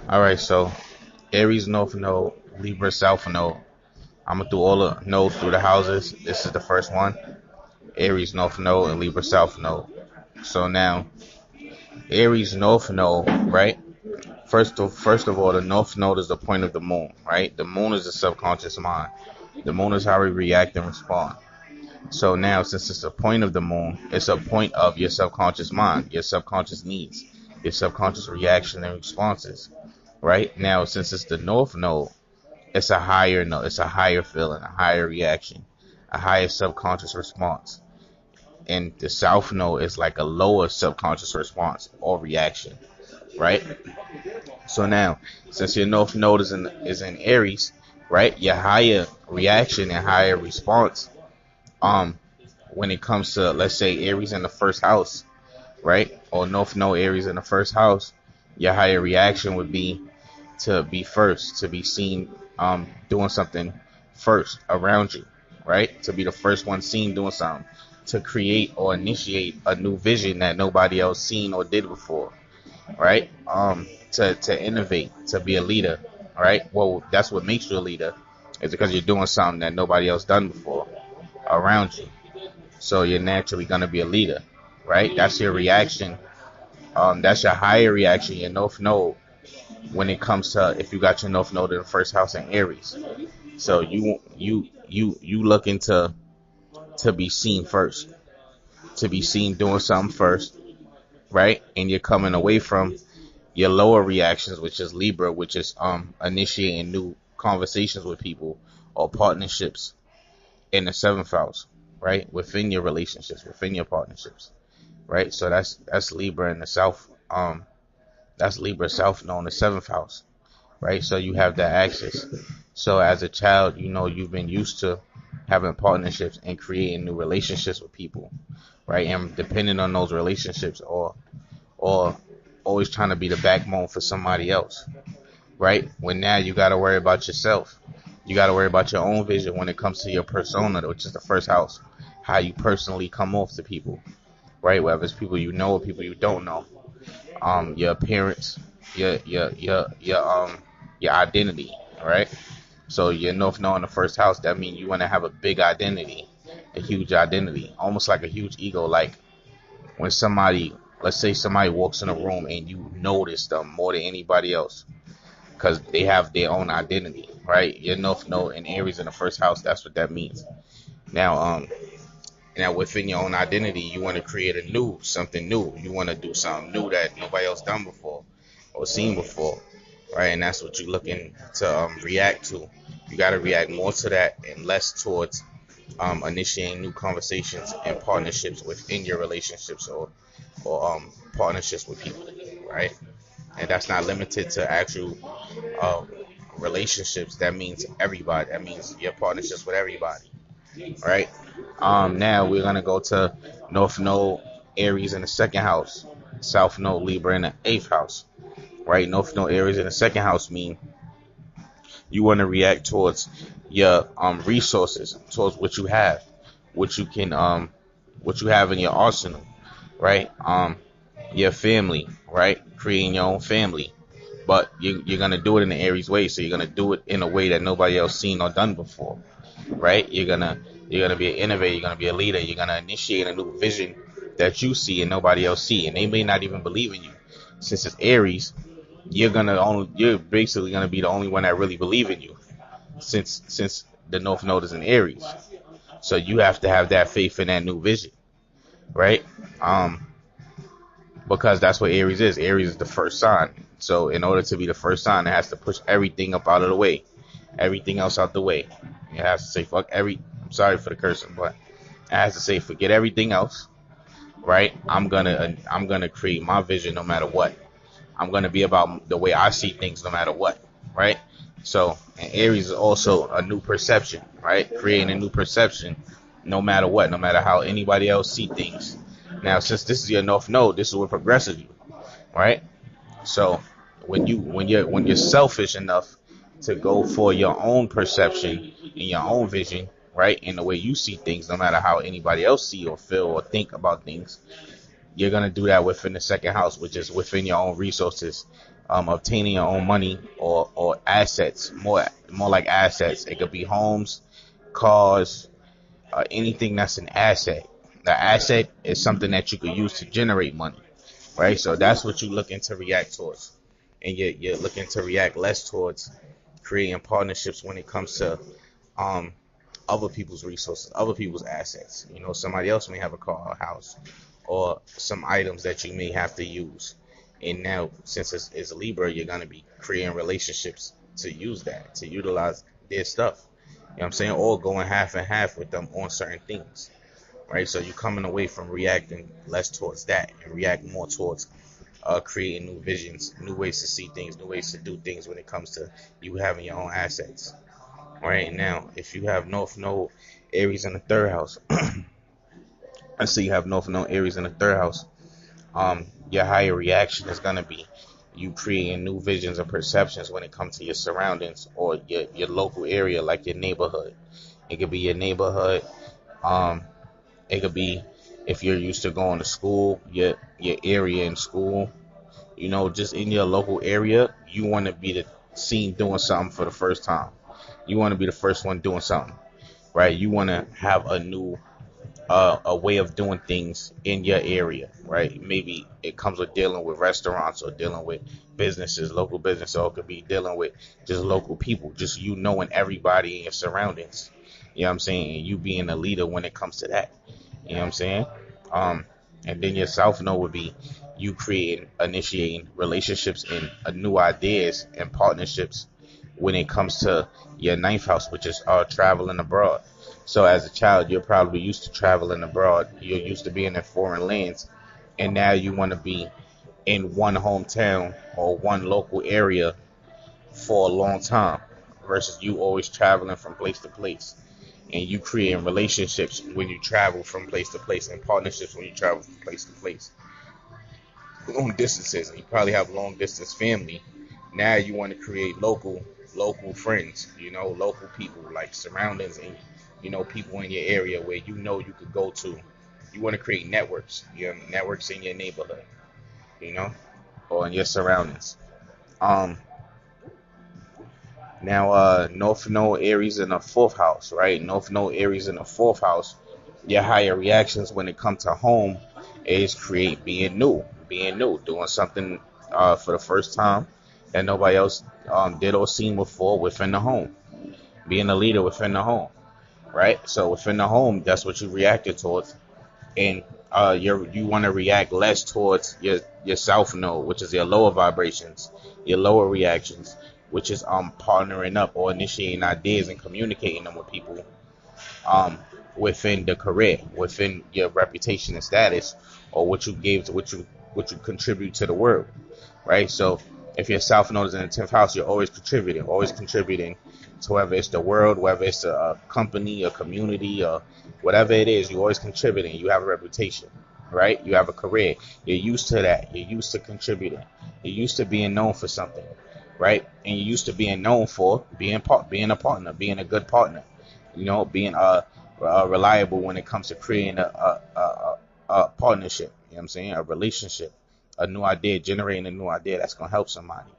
All right, so Aries North Node, Libra South Node. I'm gonna do all the nodes through the houses. This is the first one. Aries North Node and Libra South Node. So now Aries North Node, right? First of all, the North Node is the point of the moon, right? The moon is the subconscious mind. The moon is how we react and respond. So now, since it's a point of the moon, it's a point of your subconscious mind, your subconscious needs, your subconscious reaction and responses, right? Now, since it's the North Node, it's a higher note, it's a higher feeling, a higher reaction, a higher subconscious response. And the South Node is like a lower subconscious response or reaction, right? So now, since your North Node is in Aries, right, your higher reaction and higher response, um, when it comes to, let's say, Aries in the first house, right, or North Node Aries in the first house, your higher reaction would be to be first, to be seen doing something first around you, right? To be the first one seen doing something, to create or initiate a new vision that nobody else seen or did before, right? To innovate, to be a leader, right? Well, that's what makes you a leader, is because you're doing something that nobody else done before around you. So you're naturally gonna be a leader, right? That's your reaction. That's your higher reaction, your North Node, when it comes to if you got your North Node in the first house in Aries. So you looking to be seen first, to be seen doing something first, right? And you're coming away from your lower reactions, which is Libra, which is initiating new conversations with people or partnerships in the seventh house, right? Within your relationships, within your partnerships, right? So that's Libra in the south. That's Libra South Node in the seventh house, right? So you have that axis. So as a child, you've been used to having partnerships and creating new relationships with people, right? And depending on those relationships, or always trying to be the backbone for somebody else, right? When now you got to worry about yourself. You got to worry about your own vision when it comes to your persona, which is the first house, how you personally come off to people, right? Whether it's people you know or people you don't know, your appearance, your identity, right? So your North Node in the first house, that means you want to have a big identity, a huge identity, almost like a huge ego. Like when somebody, let's say somebody walks in a room and you notice them more than anybody else because they have their own identity, right? Your North Node in Aries in the first house, that's what that means. Now, now within your own identity, you want to create something new. You want to do something new that nobody else done before or seen before, right? And that's what you're looking to react to. You got to react more to that and less towards initiating new conversations and partnerships within your relationships or partnerships with people, right? And that's not limited to actual uh, relationships. That means everybody. That means your partnerships with everybody, right? Now we're gonna go to North Node Aries in the second house, South Node Libra in the eighth house, right? North Node Aries in the second house mean you want to react towards your resources, towards what you have, what you can what you have in your arsenal, right? Your family, right? Creating your own family, but you're gonna do it in the Aries way, so you're gonna do it in a way that nobody else seen or done before, right? You're gonna be an innovator, you're gonna be a leader, you're gonna initiate a new vision that you see and nobody else see, and they may not even believe in you. Since it's Aries, you're basically gonna be the only one that really believe in you, since the North Node is in Aries. So you have to have that faith in that new vision, right? Um, because that's what Aries is. Aries is the first sign. So in order to be the first sign, it has to push everything up out of the way, everything else out the way. It has to say fuck every. I'm sorry for the cursing, but it has to say forget everything else, right? I'm gonna create my vision no matter what. I'm gonna be about the way I see things no matter what, right? So and Aries is also a new perception, right? Creating a new perception no matter what, no matter how anybody else see things. Now, since this is your North Node, this is what progresses you, right? So when you're selfish enough to go for your own perception and your own vision, right, in the way you see things, no matter how anybody else see or feel or think about things, you're gonna do that within the second house, which is within your own resources obtaining your own money or assets, more like assets. It could be homes, cars, anything that's an asset. The asset is something that you could use to generate money, right? So that's what you're looking to react towards, and you're looking to react less towards creating partnerships when it comes to um other people's resources, other people's assets. You know, somebody else may have a car or a house or some items that you may have to use. And now, since it's Libra, you're going to be creating relationships to use that, to utilize their stuff. You know what I'm saying? Or going half and half with them on certain things, right? So you're coming away from reacting less towards that and react more towards creating new visions, new ways to see things, new ways to do things when it comes to you having your own assets. Right now, if you have North Node Aries in the third house, let's say you have North Node Aries in the third house, your higher reaction is gonna be you creating new visions and perceptions when it comes to your surroundings or your local area, like your neighborhood. It could be your neighborhood. Um, it could be if you're used to going to school, your area in school. You know, just in your local area, you want to be the seen doing something for the first time. You want to be the first one doing something, right? You want to have a way of doing things in your area, right? Maybe it comes with dealing with restaurants or dealing with businesses, local business, or it could be dealing with just local people, just you knowing everybody in your surroundings. You know what I'm saying? And you being a leader when it comes to that. You know what I'm saying? Um, and then your south node would be you creating, initiating relationships and new ideas and partnerships when it comes to your ninth house, which is traveling abroad. So as a child, you're probably used to traveling abroad. You're used to being in foreign lands, and now you want to be in one hometown or one local area for a long time, versus you always traveling from place to place. And you creating relationships when you travel from place to place, and partnerships when you travel from place to place. Long distances, and you probably have long distance family. Now you want to create local friends, you know, local people like surroundings and you know people in your area where you know you could go to. You want to create networks, you know, networks in your neighborhood, you know, or in your surroundings. Um, Now, North Node Aries in the fourth house, right? North Node Aries in the fourth house. Your higher reactions when it comes to home is create being new, doing something for the first time that nobody else did or seen before within the home. Being a leader within the home, right? So within the home, that's what you reacted towards, and you want to react less towards your south node, which is your lower vibrations, your lower reactions, which is partnering up or initiating ideas and communicating them with people um within the career, within your reputation and status, or what you gave to what you contribute to the world, right? So if your south node is in the 10th house, you're always contributing to whether it's the world, whether it's a company, a community, or whatever it is, you're always contributing. You have a reputation, right? You have a career. You're used to that. You're used to contributing. You're used to being known for something, right? And you're used to being known for being a partner, being a good partner, you know, being reliable when it comes to creating a partnership. You know what I'm saying? A relationship, a new idea, generating a new idea that's gonna help somebody,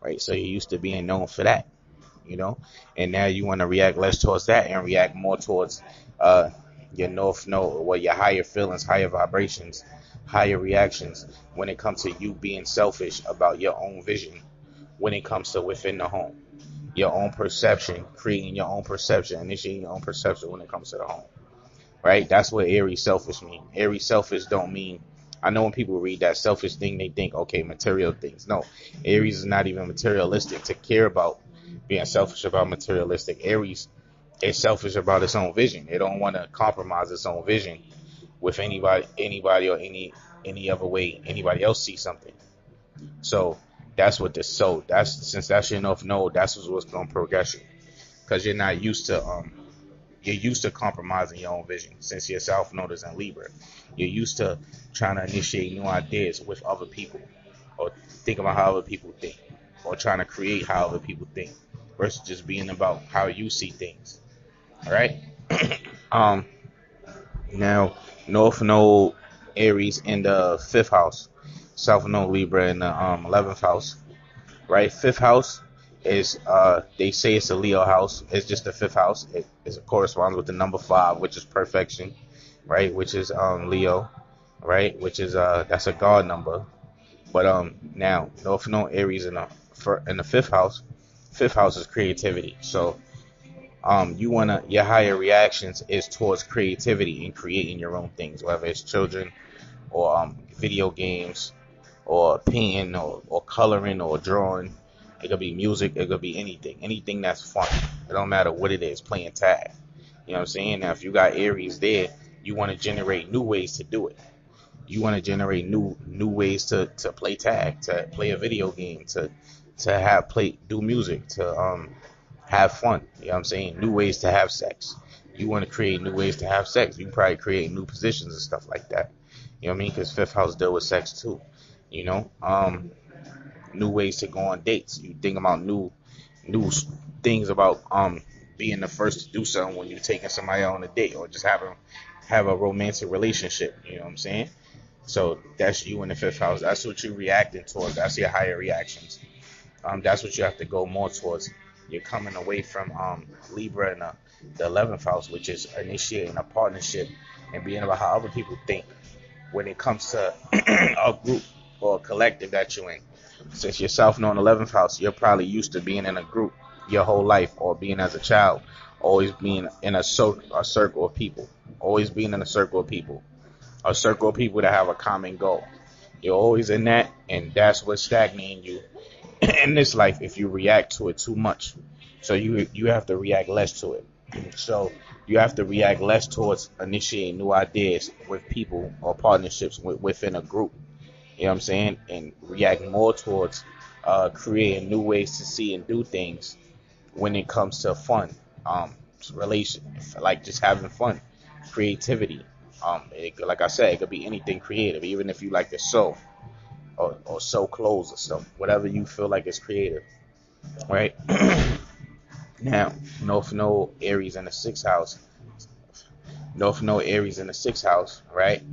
right? So you're used to being known for that, you know, and now you want to react less towards that and react more towards uh, your north node, well, your higher feelings, higher vibrations, higher reactions when it comes to you being selfish about your own vision when it comes to within the home, your own perception, creating your own perception, initiating your own perception when it comes to the home, right? That's what Aries selfish mean. Aries selfish don't mean. I know when people read that selfish thing, they think, okay, material things. No, Aries is not even materialistic to care about being selfish about materialistic. Aries is selfish about its own vision. It don't want to compromise its own vision with anybody or any other way anybody else sees something. So that's what this. So that's since that's your enough node. That's what's going to progress you because you're used to compromising your own vision since your south node is in Libra. You're used to trying to initiate new ideas with other people or think about how other people think or trying to create how other people think versus just being about how you see things. All right. Um. Now, North Node Aries in the fifth house, South Node Libra in the 11th house. right? Fifth house is they say it's a Leo house. It's just the fifth house. It corresponds with the number five, which is perfection, right? Which is Leo, right? Which is that's a God number. But now North Node Aries in the fifth house. Fifth house is creativity. So you wanna your higher reactions is towards creativity and creating your own things, whether it's children or video games or painting or coloring or drawing. It could be music. It could be anything. Anything that's fun. It don't matter what it is. Playing tag. You know what I'm saying? Now, if you got Aries there, you want to generate new ways to do it. You want to generate new ways to play tag, to play a video game, to have play do music, to have fun. You know what I'm saying? New ways to have sex. You want to create new ways to have sex. You probably create new positions and stuff like that. You know what I mean? Because fifth house deal with sex too. You know, new ways to go on dates. You think about new things about being the first to do something when you're taking somebody on a date or just have a romantic relationship. You know what I'm saying? So that's you in the fifth house. That's what you're reacting towards. That's your higher reactions. That's what you have to go more towards. You're coming away from Libra in the 11th house, which is initiating a partnership and being about how other people think when it comes to a group or a collective that you're in. Since you're South Node 11th house, you're probably used to being in a group your whole life, or being as a child, always being in a circle of people, always being in a circle of people that have a common goal. You're always in that, and that's what's stagnating you in this life if you react to it too much. So you have to react less to it. So you have to react less towards initiating new ideas with people or partnerships within a group. You know what I'm saying? And react more towards creating new ways to see and do things when it comes to fun, relation, like just having fun, creativity. Like I said, it could be anything creative, even if you like to sew or sew clothes or stuff, whatever you feel like is creative, right? Now, North Node Aries in the sixth house. North Node Aries in the sixth house, right?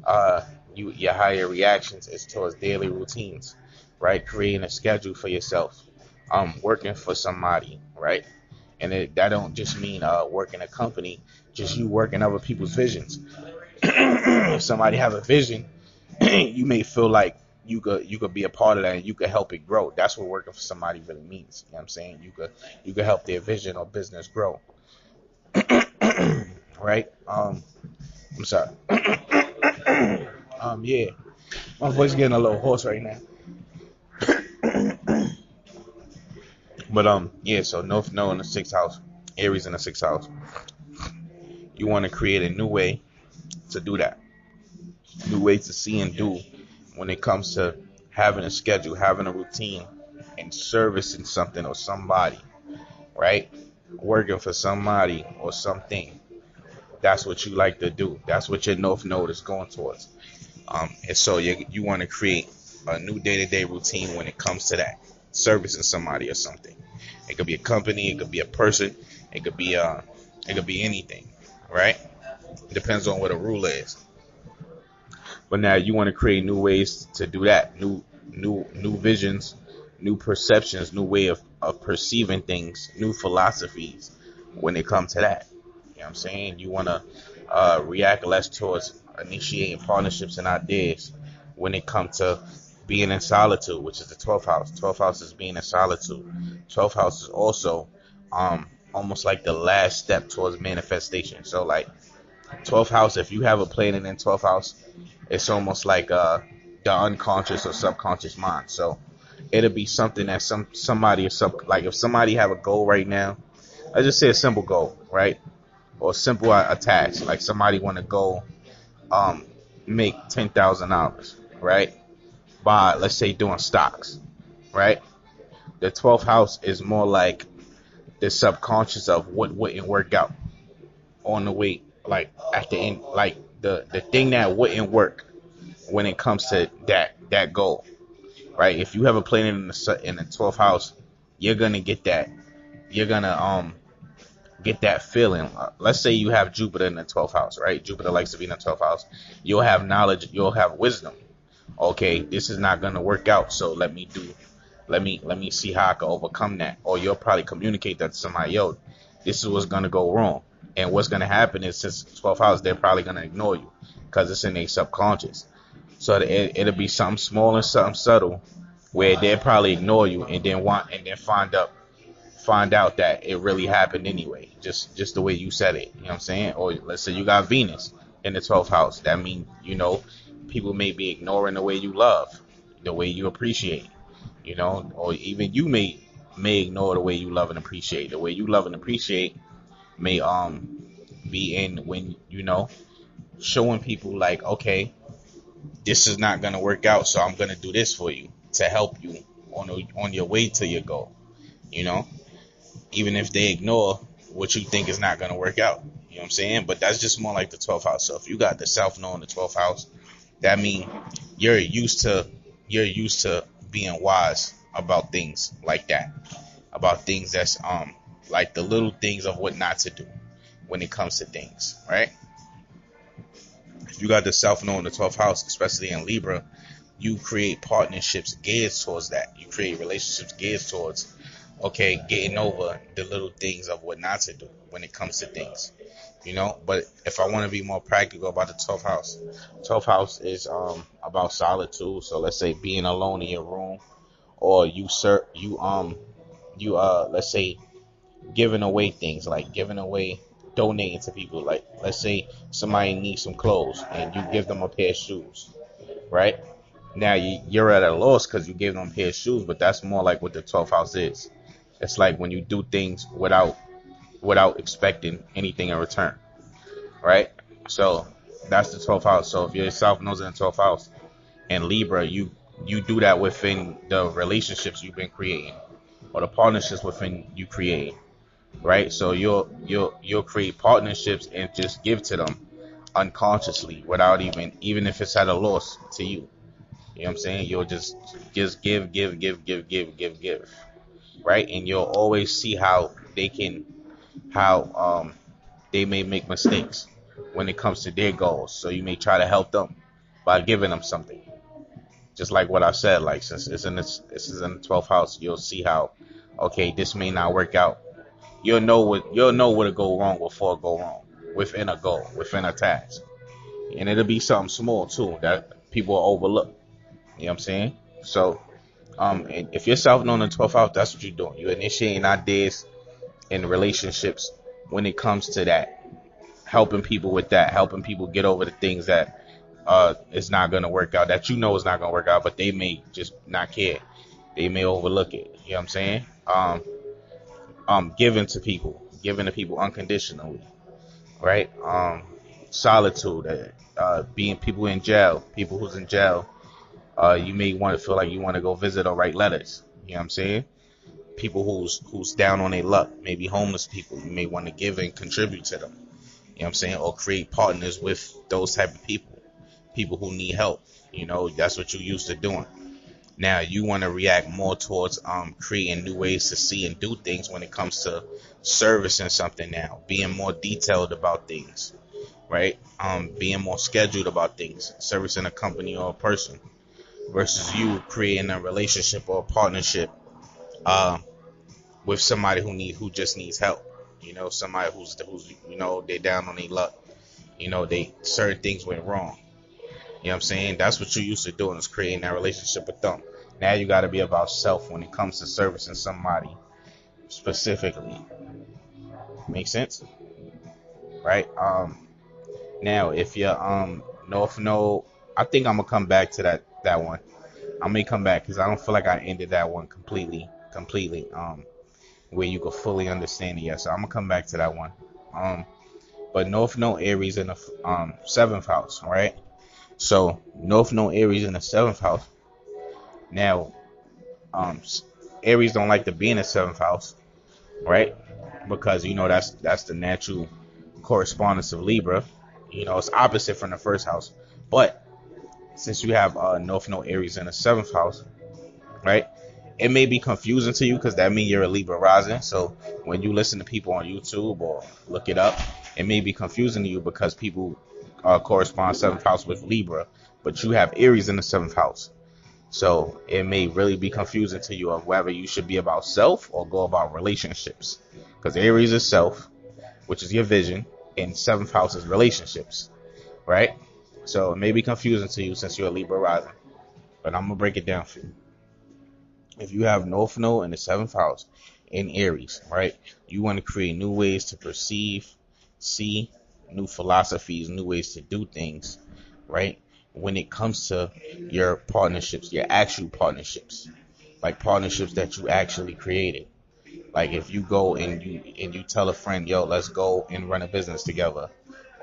uh, your higher reactions is towards daily routines, right? Creating a schedule for yourself, working for somebody, right? And that don't just mean working a company, just you working other people's visions. If somebody have a vision, you may feel like you could be a part of that and you could help it grow. That's what working for somebody really means. You know what I'm saying? You could help their vision or business grow. Right? I'm sorry. Yeah. My voice getting a little hoarse right now. But yeah, so North Node in the sixth house, Aries in the sixth house. You want to create a new way to do that. New ways to see and do when it comes to having a schedule, having a routine, and servicing something or somebody, right? Working for somebody or something. That's what you like to do. That's what your North Node is going towards. And so you want to create a new day-to-day routine when it comes to that, servicing somebody or something. It could be a company, it could be a person, it could be anything, right? It depends on what a ruler is. But now you want to create new ways to do that, new visions, new perceptions, new way of perceiving things, new philosophies when it comes to that. You know what I'm saying? You want to react less towards initiating partnerships and ideas when it comes to being in solitude, which is the 12th house. 12th house is being in solitude. 12th house is also almost like the last step towards manifestation. So like 12th house, if you have a planet in 12th house, it's almost like the unconscious or subconscious mind. So it'll be something that somebody like if somebody have a goal right now, let's just say a simple goal, right? Or simple task, like somebody want to go um make $10,000, right? By let's say doing stocks, right? The 12th house is more like the subconscious of what wouldn't work out on the way, like at the end, like the thing that wouldn't work when it comes to that goal, right? If you have a planet in the 12th house, you're gonna get that. You're gonna get that feeling. Let's say you have Jupiter in the 12th house, right? Jupiter likes to be in the 12th house. You'll have knowledge. You'll have wisdom. Okay, this is not gonna work out, so let me do Let me see how I can overcome that. Or you'll probably communicate that to somebody, yo, this is what's gonna go wrong. And what's gonna happen is, since 12th house, they're probably gonna ignore you because it's in their subconscious. So it'll be something small and something subtle where they'll probably ignore you and then find out that it really happened anyway, just the way you said it. You know what I'm saying? Or let's say you got Venus in the 12th house. That means, people may be ignoring the way you love, the way you appreciate, or even you may ignore the way you love and appreciate. The way you love and appreciate may be in when showing people like, okay, this is not gonna work out, so I'm gonna do this for you to help you on your way to your goal. You know, even if they ignore what you think is not gonna work out. You know what I'm saying? But that's just more like the 12th house. So if you got the South Node in the 12th house, that means you're used to being wise about things like that, about things that's like the little things of what not to do when it comes to things, right? If you got the South Node in the 12th house, especially in Libra, you create partnerships geared towards that. You create relationships geared towards, okay, getting over the little things of what not to do when it comes to things. But if I want to be more practical about the 12th house, 12th house is about solitude. So let's say being alone in your room, or let's say giving away things, like giving away, donating to people. Like, let's say somebody needs some clothes and you give them a pair of shoes, right? Now you're at a loss because you gave them a pair of shoes, but that's more like what the 12th house is. It's like when you do things without expecting anything in return, right? So that's the 12th house. So if you're South Node in the 12th house and Libra, you do that within the relationships you've been creating, or the partnerships within you create, right? So you'll create partnerships and just give to them unconsciously, without even if it's at a loss to you. You know what I'm saying? You'll just give, right? And you'll always see how they may make mistakes when it comes to their goals. So you may try to help them by giving them something. Just like what I said, like, since this is in the 12th house, you'll see how, okay, this may not work out. You'll know what'll go wrong before it go wrong within a goal, within a task. And it'll be something small too that people will overlook. You know what I'm saying? So and if you're South Node in the 12th house, that's what you're doing. You're initiating ideas in relationships when it comes to that, helping people with that, helping people get over the things that is not gonna work out, that is not gonna work out, but they may just not care. They may overlook it. You know what I'm saying? Giving to people unconditionally, right? Solitude, being people in jail, people who's in jail. You may want to feel like you want to go visit or write letters. You know what I'm saying? People who's down on their luck, maybe homeless people. You may want to give and contribute to them. You know what I'm saying? Or create partners with those type of people who need help. That's what you're used to doing. Now you want to react more towards creating new ways to see and do things when it comes to servicing something now, being more detailed about things, right? Being more scheduled about things, servicing a company or a person, versus you creating a relationship or a partnership uh, with somebody who just needs help. Somebody who's they're down on their luck. They certain things went wrong. You know what I'm saying? That's what you're used to doing, is creating that relationship with them. Now you got to be about self when it comes to servicing somebody specifically. Make sense? Right? Now if you're North Node, I think I'm gonna come back to that one. I may come back because I don't feel like I ended that one completely, where you could fully understand it yet. So I'm gonna come back to that one. But North Node Aries in the seventh house, right? So North Node Aries in the seventh house. Now, um, Aries don't like to be in the seventh house, right? Because that's the natural correspondence of Libra. It's opposite from the first house. But since you have North Node Aries in the seventh house, right? It may be confusing to you because that means you're a Libra rising. So when you listen to people on YouTube or look it up, it may be confusing to you because people correspond seventh house with Libra, but you have Aries in the seventh house. So it may really be confusing to you of whether you should be about self or go about relationships. Because Aries is self, which is your vision, and seventh house is relationships, right? So it may be confusing to you since you're a Libra rising, but I'm gonna break it down for you. If you have North Node in the seventh house in Aries, right, you want to create new ways to perceive, see, new philosophies, new ways to do things, right? When it comes to your partnerships, your actual partnerships, like partnerships that you actually created. Like if you go and you tell a friend, yo, let's go and run a business together,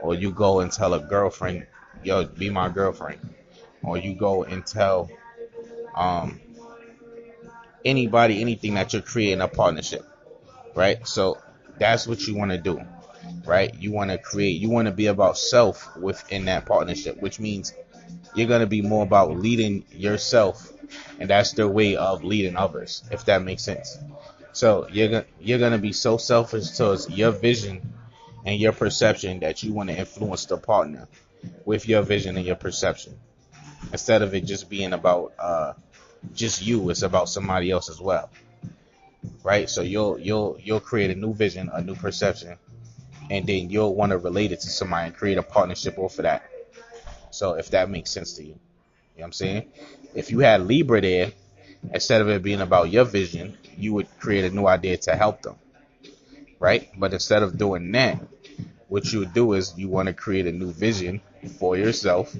or you go and tell a girlfriend, yo, be my girlfriend, or you go and tell um anybody anything that you're creating a partnership, right? So that's what you want to do, right? You want to create, you want to be about self within that partnership, which means you're going to be more about leading yourself, and that's their way of leading others, if that makes sense. So you're gonna be so selfish towards your vision and your perception that you want to influence the partner with your vision and your perception, instead of it just being about just you. It's about somebody else as well, right? So you'll create a new vision, a new perception, and then you'll want to relate it to somebody and create a partnership off of that. So if that makes sense to you, you know what I'm saying? If you had Libra there, instead of it being about your vision, you would create a new idea to help them, right? But instead of doing that, what you would do is you want to create a new vision for yourself,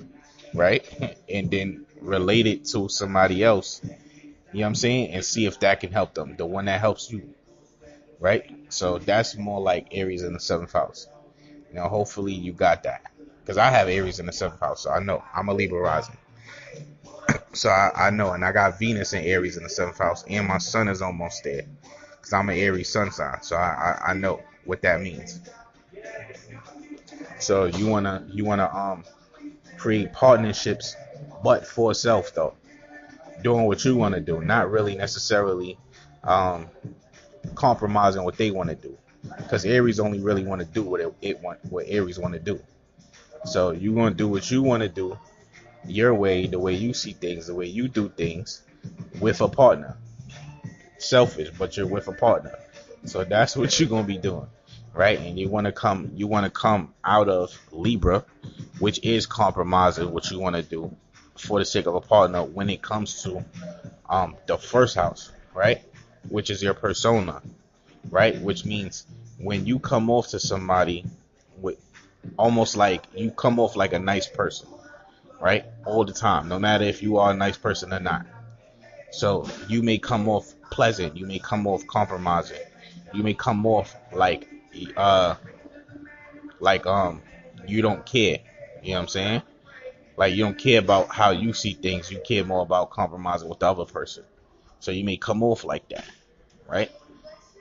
right? And then relate it to somebody else, you know what I'm saying? And see if that can help them, the one that helps you, right? So that's more like Aries in the seventh house. You know, hopefully you got that. Because I have Aries in the seventh house, so I know. I'm a Libra rising. So I know, and I got Venus and Aries in the seventh house, and my sun is almost there. Because I'm an Aries sun sign, so I know what that means. So you wanna create partnerships, but for self though, doing what you want to do, not really necessarily um, compromising what they want to do, because Aries only really want to do what Aries want to do. So you want to do what you want to do, your way, the way you see things, the way you do things, with a partner. Selfish, but you're with a partner. So that's what you're gonna be doing, right? And you want to come out of Libra, which is compromising what you want to do for the sake of a partner when it comes to the first house, right? Which is your persona, right? Which means when you come off to somebody with almost like you come off like a nice person, right? All the time, no matter if you are a nice person or not. So you may come off pleasant, you may come off compromising, you may come off uh like you don't care. You know what I'm saying? Like you don't care about how you see things, you care more about compromising with the other person. So you may come off like that, right?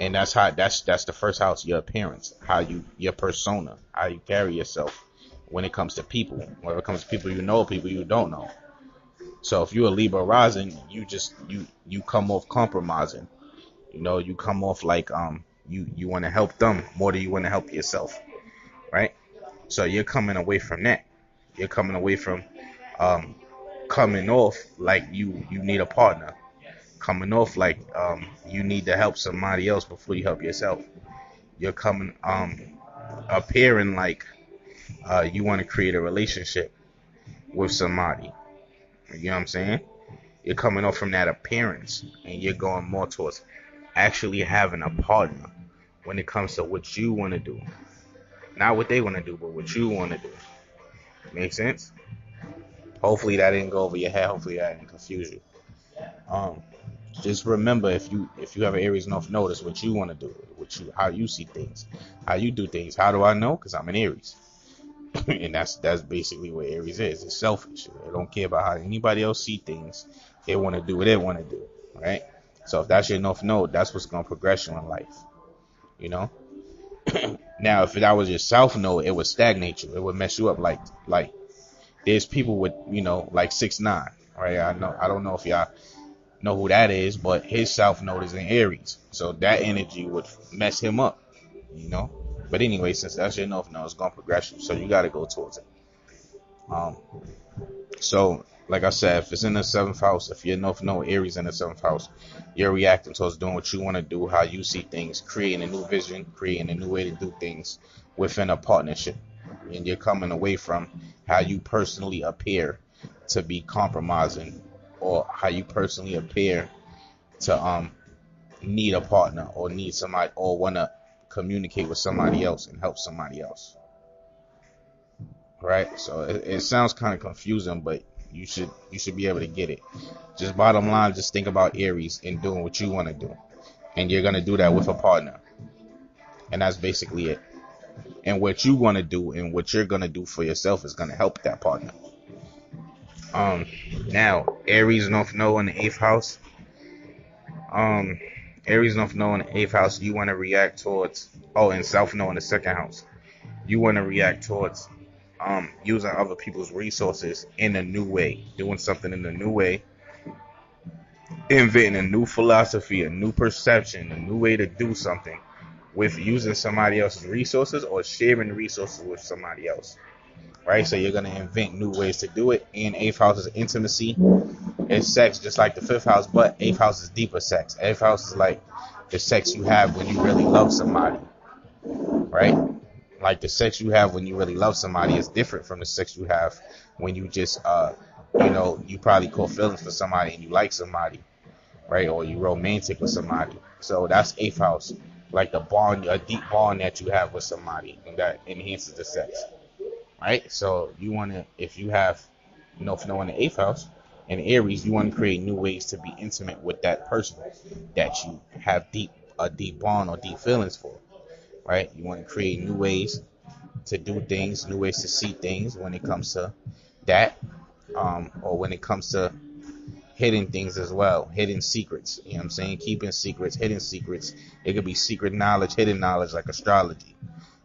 And that's the first house, your appearance, how you your persona, how you carry yourself when it comes to people. When it comes to people you know, people you don't know. So if you're a Libra rising, you come off compromising. You know, you come off like you want to help them more than you want to help yourself, right? So you're coming away from that. You're coming away from um coming off like you need a partner. Coming off like you need to help somebody else before you help yourself. You're coming appearing like you want to create a relationship with somebody. You know what I'm saying? You're coming off from that appearance and you're going more towards actually having a partner when it comes to what you want to do. Not what they want to do, but what you want to do. Make sense? Hopefully that didn't go over your head. Hopefully that didn't confuse you. Um, just remember, if you have an Aries North Node, it's what you want to do, what you how you see things, how you do things. How do I know? Because I'm an Aries, and that's basically what Aries is. It's selfish. They don't care about how anybody else see things. They want to do what they want to do, right? So if that's your North Node, that's what's gonna progress you in life. You know. Now, if that was your South Node, it would stagnate you. It would mess you up. Like there's people with like 6'9", right? I don't know if y'all know who that is, but his South Node is in Aries, so that energy would mess him up, you know. But anyway, since that's your North Node, it's gonna progress you, so you got to go towards it. Um, so like I said, if it's in the seventh house, if you're North Node Aries in the seventh house, you're reacting towards doing what you want to do, how you see things, creating a new vision, creating a new way to do things within a partnership. And you're coming away from how you personally appear to be compromising, or how you personally appear to need a partner or need somebody or want to communicate with somebody else and help somebody else. Right? So it sounds kind of confusing, but you should be able to get it. Just bottom line, just think about Aries and doing what you want to do, and you're gonna do that with a partner, and that's basically it. And what you want to do and what you're gonna do for yourself is gonna help that partner. Um, Now Aries North Node in the eighth house. Um, Aries North Node in the eighth house, you want to react towards. Oh, and South Node in the second house, you want to react towards using other people's resources in a new way, doing something in a new way, inventing a new philosophy, a new perception, a new way to do something with using somebody else's resources or sharing resources with somebody else. Right? So you're gonna invent new ways to do it. And eighth house is intimacy. It's sex just like the fifth house, but eighth house is deeper sex. Eighth house is like the sex you have when you really love somebody. Right? Like the sex you have when you really love somebody is different from the sex you have when you just you probably caught feelings for somebody and you like somebody, right? Or you romantic with somebody. So that's eighth house, like the bond, a deep bond that you have with somebody, and that enhances the sex, right? So you want to, if you have North Node in the eighth house and Aries, you want to create new ways to be intimate with that person that you have a deep bond or deep feelings for, right? You want to create new ways to do things, new ways to see things when it comes to that, or when it comes to hidden things as well, hidden secrets. You know what I'm saying? Keeping secrets, hidden secrets. It could be secret knowledge, hidden knowledge, like astrology,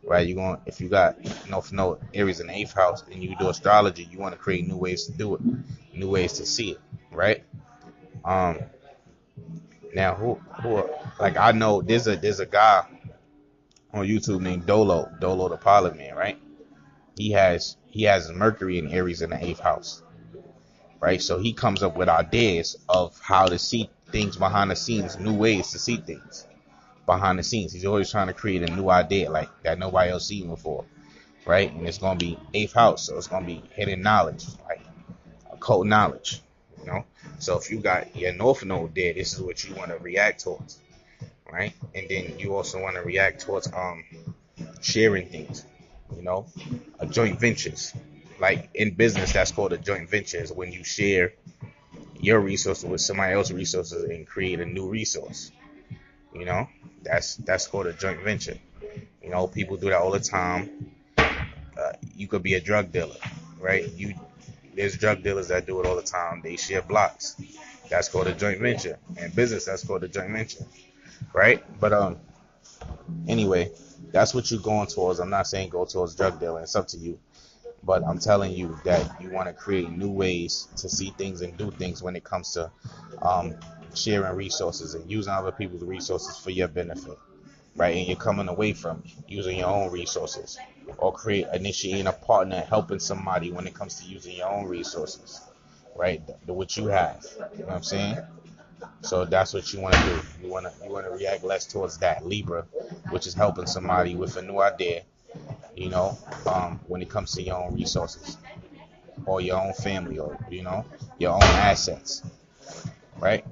right? If you got North Node Aries in the eighth house and you do astrology, you want to create new ways to do it, new ways to see it, right? Um, Now like I know there's a guy on YouTube named Dolo the Pilot Man, right? He has Mercury and Aries in the eighth house, right? So he comes up with ideas of how to see things behind the scenes, new ways to see things behind the scenes. He's always trying to create a new idea like that nobody else seen before, right? And it's gonna be eighth house, so it's gonna be hidden knowledge, like occult knowledge, you know. So if you got your North Node there, this is what you want to react towards, right? And then you also want to react towards sharing things, you know, joint ventures. Like in business, that's called a joint venture. Is when you share your resources with somebody else's resources and create a new resource. You know, that's called a joint venture. You know, people do that all the time. You could be a drug dealer, right? There's drug dealers that do it all the time. They share blocks. That's called a joint venture. In business, that's called a joint venture, right? But anyway, that's what you're going towards. I'm not saying go towards drug dealing. It's up to you. But I'm telling you that you want to create new ways to see things and do things when it comes to um, sharing resources and using other people's resources for your benefit, right? And you're coming away from using your own resources or initiating a partner, helping somebody when it comes to using your own resources, right? What you have, you know what I'm saying? So that's what you want to do. You want to react less towards that Libra, which is helping somebody with a new idea, you know, when it comes to your own resources or your own family or your own assets, right?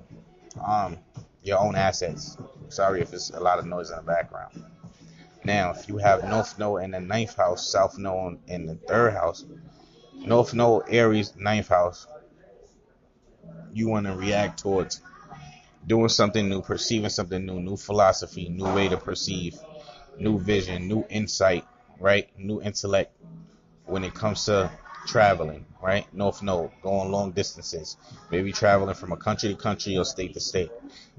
Um, your own assets. Sorry if it's a lot of noise in the background. Now, if you have North Node in the ninth house, South Node in the third house, North Node Aries ninth house, you want to react towards doing something new, perceiving something new, new philosophy, new way to perceive, new vision, new insight, right? New intellect when it comes to traveling, right? North Node, going long distances, maybe traveling from a country to country or state to state,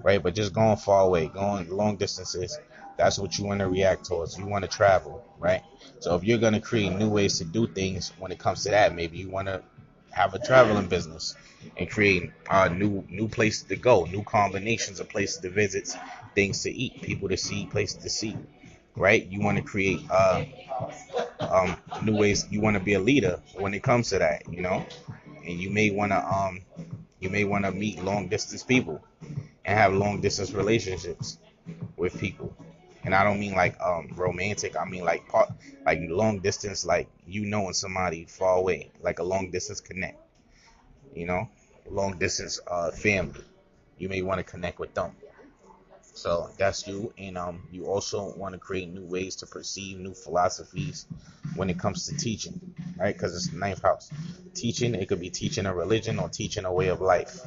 right? But just going far away, going long distances, that's what you want to react towards. You want to travel, right? So if you're going to create new ways to do things when it comes to that, maybe you want to have a traveling business and create new places to go, new combinations of places to visit, things to eat, people to see, places to see, right? You want to create new ways. You want to be a leader when it comes to that, you know, and you may wanna meet long distance people and have long distance relationships with people. And I don't mean like romantic. I mean like like long distance, like you knowing somebody far away, like a long distance connect. You know, long distance family. You may want to connect with them. So that's you, and you also want to create new ways to perceive new philosophies when it comes to teaching, right? Because it's the ninth house. Teaching, it could be teaching a religion or teaching a way of life,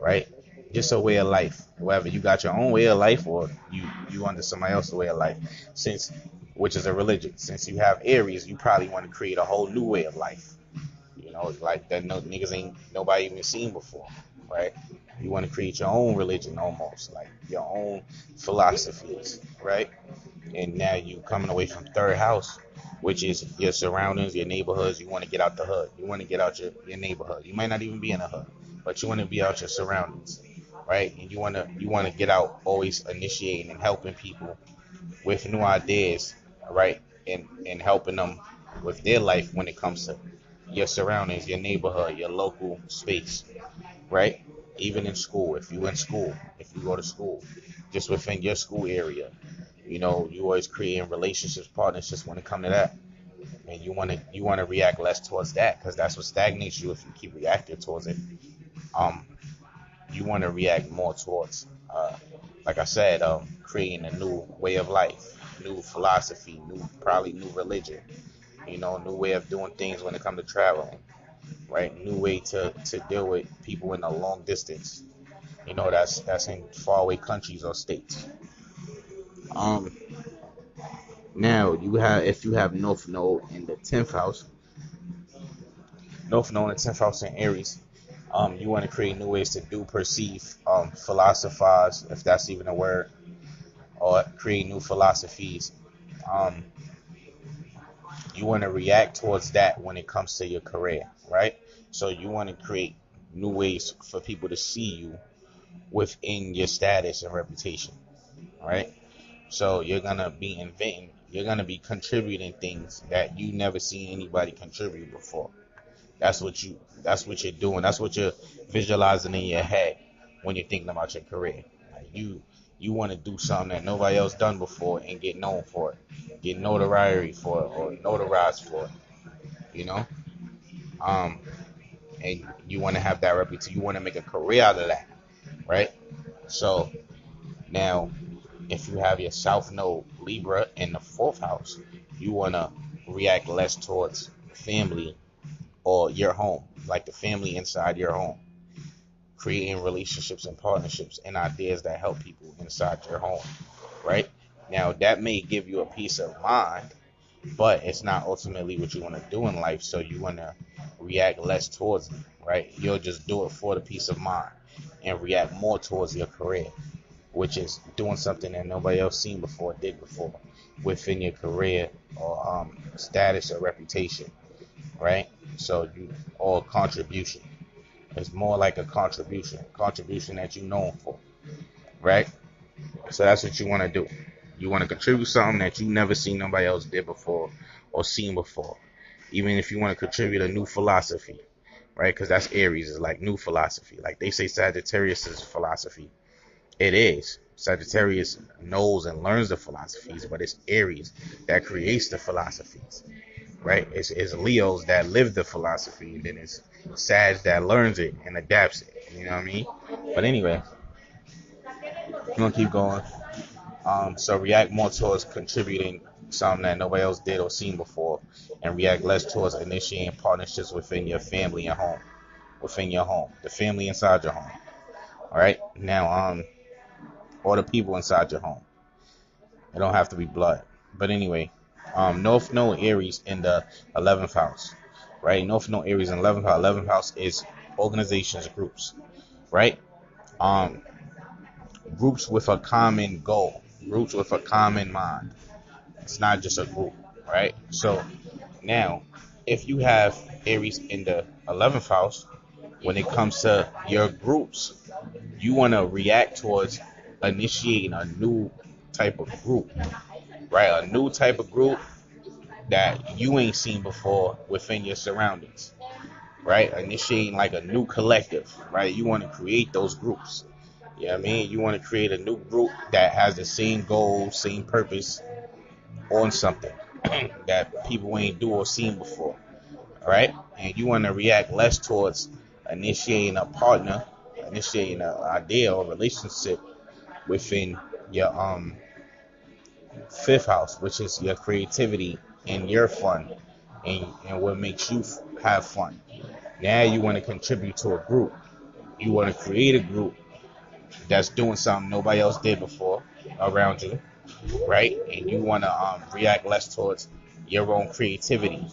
right? Just a way of life. Whether you got your own way of life or you under somebody else's way of life, since which is a religion. Since you have Aries, you probably want to create a whole new way of life. You know, like that no niggas ain't nobody even seen before, right? You want to create your own religion almost, like your own philosophies, right? And now you coming away from third house, which is your surroundings, your neighborhoods. You want to get out the hood. You want to get out your neighborhood. You might not even be in a hood, but you want to be out your surroundings, right? And you want to get out, always initiating and helping people with new ideas, right? And helping them with their life when it comes to your surroundings, your neighborhood, your local space, right? Even in school, if you in school, if you go to school, just within your school area, you know, you always creating relationships, partnerships when it comes to that, and you want to react less towards that because that's what stagnates you if you keep reacting towards it. Um, you want to react more towards, like I said, creating a new way of life, new philosophy, new probably new religion, you know, new way of doing things when it comes to traveling, right? New way to deal with people in a long distance. You know, that's in faraway countries or states. Um, Now you have if you have North Node in the tenth house, North Node in the tenth house in Aries. You want to create new ways to do, perceive, philosophize, if that's even a word, or create new philosophies. Um, you want to react towards that when it comes to your career, right? So you want to create new ways for people to see you within your status and reputation, right? So you're gonna be inventing, you're gonna be contributing things that you never seen anybody contribute before. That's what you're doing. That's what you're visualizing in your head when you're thinking about your career. Like you want to do something that nobody else done before and get known for it, get notoriety for it, or notarized for it. You know, um, and you want to have that reputation. You want to make a career out of that, right? So now, if you have your South Node Libra in the fourth house, you want to react less towards family or your home, like the family inside your home, creating relationships and partnerships and ideas that help people inside your home, right? Now, that may give you a peace of mind, but it's not ultimately what you want to do in life, so you want to react less towards it, right? You'll just do it for the peace of mind and react more towards your career, which is doing something that nobody else seen before, did before, within your career or status or reputation, right? So you or contribution. It's more like a contribution that you're known for, right? So that's what you want to do. You want to contribute something that you never seen nobody else did before or seen before. Even if you want to contribute a new philosophy, right? Because that's Aries, is like new philosophy. Like they say Sagittarius is philosophy. It is. Sagittarius knows and learns the philosophies, but it's Aries that creates the philosophies, right? It's Leos that live the philosophy, and then it's Sag that learns it and adapts it. You know what I mean? But anyway, we're gonna keep going. So react more towards contributing something that nobody else did or seen before, and react less towards initiating partnerships within your family and home, within your home, the family inside your home. All right. Now, or the people inside your home. It don't have to be blood. But anyway, North Node Aries in the 11th house, right? North Node Aries in 11th house. 11th house is organizations, groups, right? Um, Groups with a common goal, groups with a common mind. It's not just a group, right? So now, if you have Aries in the 11th house, when it comes to your groups, you want to react towards initiating a new type of group, right? A new type of group that you ain't seen before within your surroundings. right? Initiating like a new collective, right? You want to create those groups. You know what I mean? You want to create a new group that has the same goal, same purpose on something that people ain't do or seen before, right? And you want to react less towards initiating a partner, initiating an idea or relationship within your fifth house, which is your creativity and your fun and what makes you have fun. Now you want to contribute to a group. You want to create a group that's doing something nobody else did before around you, right? And you want to react less towards your own creativity,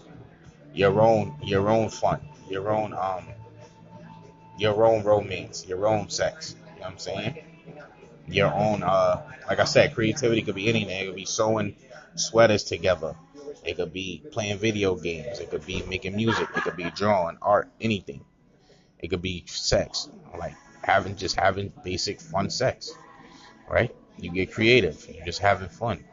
your own fun, your own romance, your own sex. You know what I'm saying? Your own like I said, creativity could be anything. It could be sewing sweaters together. It could be playing video games. It could be making music. It could be drawing, art, anything. It could be sex, like having basic fun sex, right? You get creative. You're just having fun,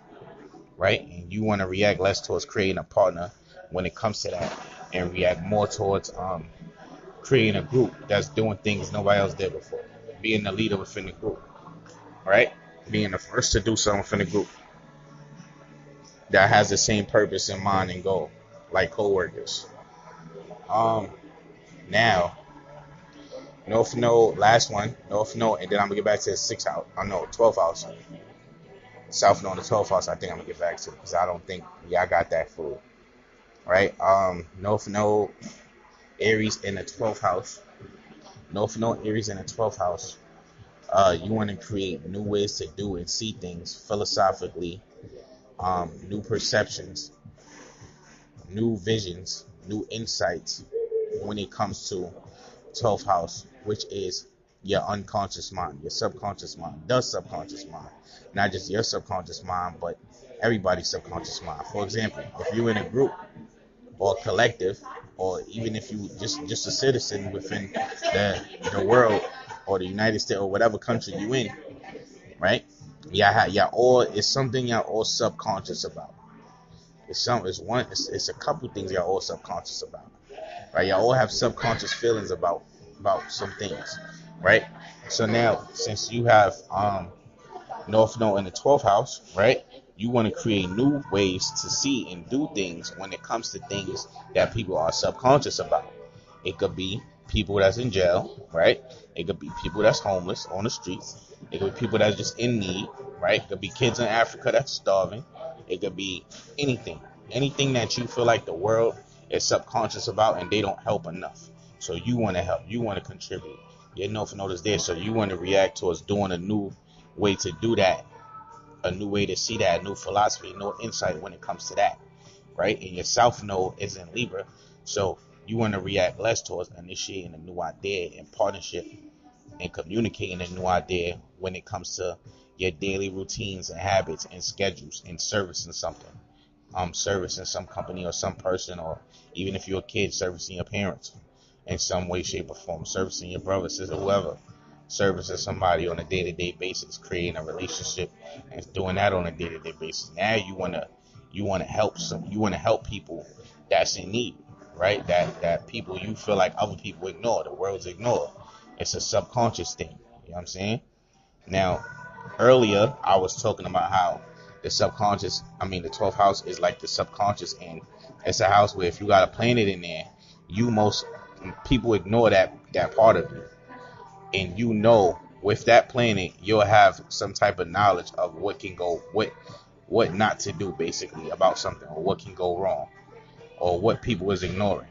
right? And you want to react less towards creating a partner when it comes to that, and react more towards creating a group that's doing things nobody else did before, being the leader within the group, right? Being the first to do something within the group that has the same purpose in mind and goal, like coworkers. Um, Now, North Node, last one, North Node, and then I'm gonna get back to the sixth house. I know 12th house, South Node, the 12th house. I think I'm gonna get back to because I don't think I got that full, right? North Node, Aries in the 12th house. North Node, Aries in the 12th house. You want to create new ways to do and see things philosophically, new perceptions, new visions, new insights when it comes to 12th house, which is your unconscious mind, your subconscious mind, the subconscious mind. Not just your subconscious mind, but everybody's subconscious mind. For example, if you're in a group or collective, or even if you just a citizen within the world or the United States or whatever country you in, right? Yeah, all it's something you're all subconscious about. It's a couple things you're all subconscious about, right? Y'all all have subconscious feelings about some things, right? So now, since you have North Node in the 12th house, right? You want to create new ways to see and do things when it comes to things that people are subconscious about. It could be people that's in jail, right? It could be people that's homeless on the streets. It could be people that's just in need, right? It could be kids in Africa that's starving. It could be anything. Anything that you feel like the world is subconscious about and they don't help enough. So you want to help. You want to contribute. Your North Node is there, so you want to react towards doing a new way to do that, a new way to see that, a new philosophy, no insight when it comes to that, right? And your South Node is in Libra, so you want to react less towards initiating a new idea and partnership and communicating a new idea when it comes to your daily routines and habits and schedules and servicing something, servicing some company or some person, or even if you're a kid, servicing your parents in some way, shape, or form, servicing your brother, sister, whoever, servicing somebody on a day-to-day basis, creating a relationship and doing that on a day-to-day basis. Now you want to help people that's in need, right? That people you feel like other people ignore, the world's ignore. It's a subconscious thing. You know what I'm saying? Now, earlier I was talking about how the 12th house is like the subconscious, and it's a house where if you got a planet in there, most people ignore that part of you, and with that planet you'll have some type of knowledge of what not to do basically about something, or what can go wrong, or what people is ignoring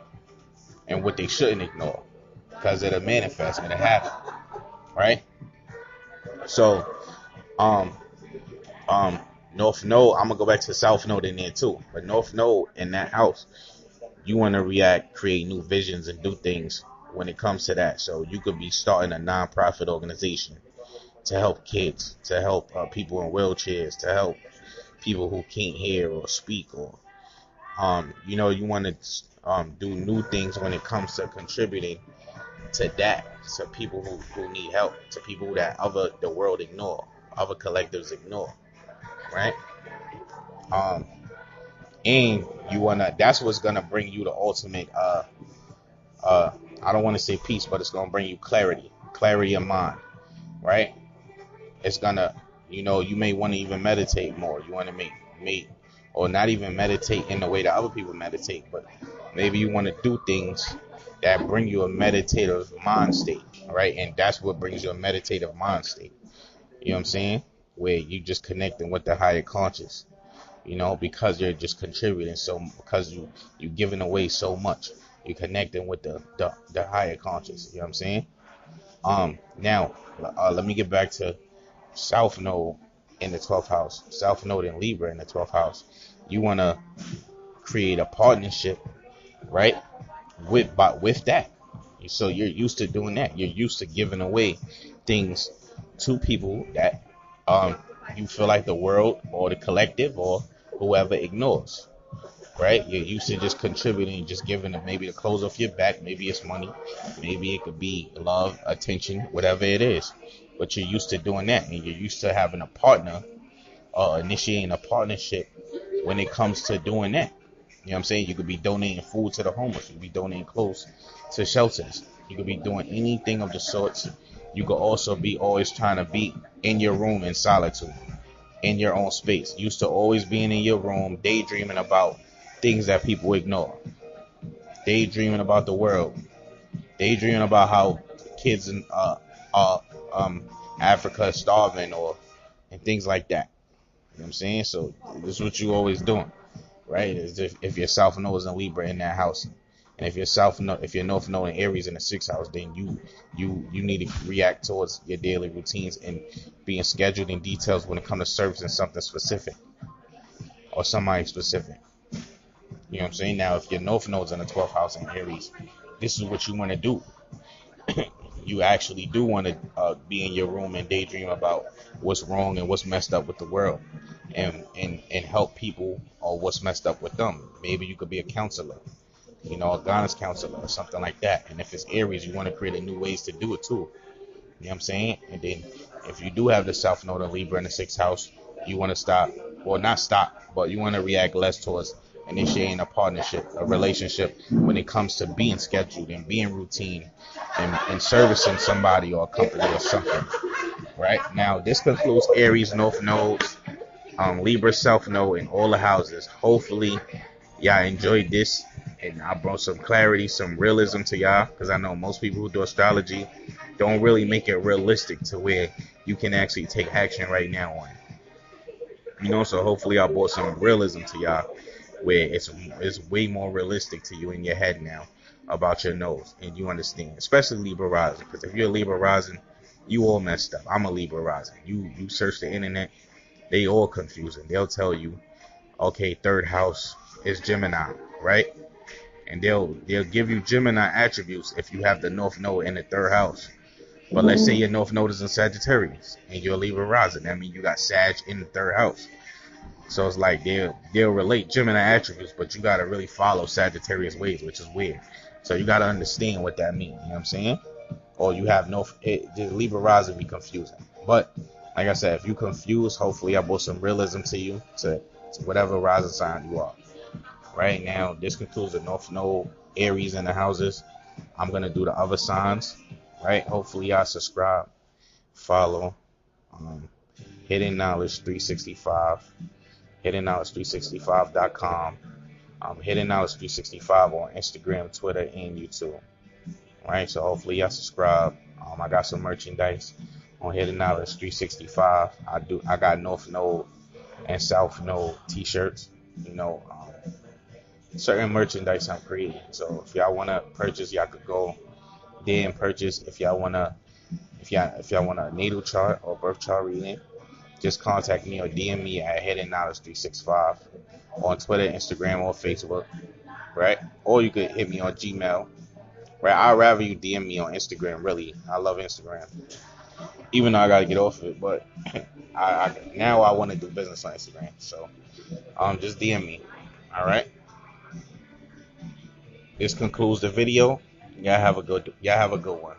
and what they shouldn't ignore, because it'll manifest and it'll happen, right? So um um North Node, I'm gonna go back to South Node in there too, but North Node in that house, you want to react, create new visions, and do things when it comes to that. So you could be starting a non-profit organization to help kids, to help people in wheelchairs, to help people who can't hear or speak, or you want to do new things when it comes to contributing to that, to people who need help, to people that the world ignore, other collectives ignore, right? Um, and that's what's gonna bring you the ultimate I don't want to say peace, but it's gonna bring you clarity of mind, right? It's gonna, you may want to even meditate more. You want to make, or not even meditate in the way that other people meditate, but maybe you want to do things that bring you a meditative mind state, right? And that's what brings you a meditative mind state. You know what I'm saying? Where you just connecting with the higher conscious, because you're just contributing so, because you giving away so much. You're connecting with the higher conscious. You know what I'm saying? Now, let me get back to South Node in the 12th house. South Node in Libra in the 12th house. You want to create a partnership, right? With that. So you're used to doing that. You're used to giving away things to people that you feel like the world or the collective or whoever ignores, right? You're used to just contributing, just giving them maybe the clothes off your back, maybe it's money, maybe it could be love, attention, whatever it is. But you're used to doing that, and you're used to having a partner, initiating a partnership when it comes to doing that. You know what I'm saying? You could be donating food to the homeless. You could be donating clothes to shelters. You could be doing anything of the sorts. You could also be always trying to be in your room in solitude, in your own space. Used to always being in your room, daydreaming about things that people ignore. Daydreaming about the world. Daydreaming about how kids in uh, um, Africa are starving and things like that. You know what I'm saying? So this is what you always doing, right? Is if your South Node is in Libra in that house, and if your North Node in Aries in the 6th house, then you need to react towards your daily routines and being scheduled in details when it comes to servicing something specific or somebody specific. You know what I'm saying? Now, if your North Node's in the 12th house in Aries, this is what you want to do. You actually do want to be in your room and daydream about what's wrong and what's messed up with the world, and help people or what's messed up with them. Maybe you could be a counselor, a guidance counselor or something like that. And if it's Aries, you want to create a new ways to do it too. You know what I'm saying? And then if you do have the South Node of Libra in the 6th house, you want to stop, well, not stop, but you want to react less towards initiating a partnership, a relationship when it comes to being scheduled and being routine and servicing somebody or a company or something. Right? Now, this concludes Aries North Nodes, Libra South Node in all the houses. Hopefully, y'all enjoyed this, and I brought some clarity, some realism to y'all, because I know most people who do astrology don't really make it realistic to where you can actually take action right now on it. So hopefully I brought some realism to y'all, where it's way more realistic to you in your head now about your nose, and you understand, especially Libra rising, because if you're a Libra rising, you all messed up. I'm a Libra rising. You search the internet, they all confusing. They'll tell you, okay, 3rd house is Gemini, right? And they'll give you Gemini attributes if you have the North Node in the 3rd house. But let's say your North Node is in Sagittarius and you're a Libra rising. That means you got Sag in the 3rd house. So it's like they'll relate Gemini attributes, but you gotta really follow Sagittarius ways, which is weird. So you gotta understand what that means. You know what I'm saying? Or you have the Libra rising be confusing. But like I said, if you confused, hopefully I brought some realism to you, to whatever rising sign you are. Right now, this concludes the North Node Aries in the houses. I'm gonna do the other signs. Right? Hopefully y'all subscribe, follow, Hidden Knowledge 365, HiddenKnowledge365.com, Hidden Knowledge 365 on Instagram, Twitter, and YouTube. Right? So hopefully y'all subscribe. I got some merchandise on Hidden Knowledge 365. I got North Node and South Node t-shirts. Certain merchandise I'm creating. So if y'all wanna purchase, y'all could go there and purchase. If y'all want a natal chart or birth chart reading, just contact me or DM me at Hidden Knowledge 365 on Twitter, Instagram, or Facebook, right? Or you could hit me on Gmail, right? I'd rather you DM me on Instagram, really. I love Instagram, even though I gotta get off of it, but now I want to do business on Instagram, so just DM me, all right? This concludes the video. Y'all have a good one.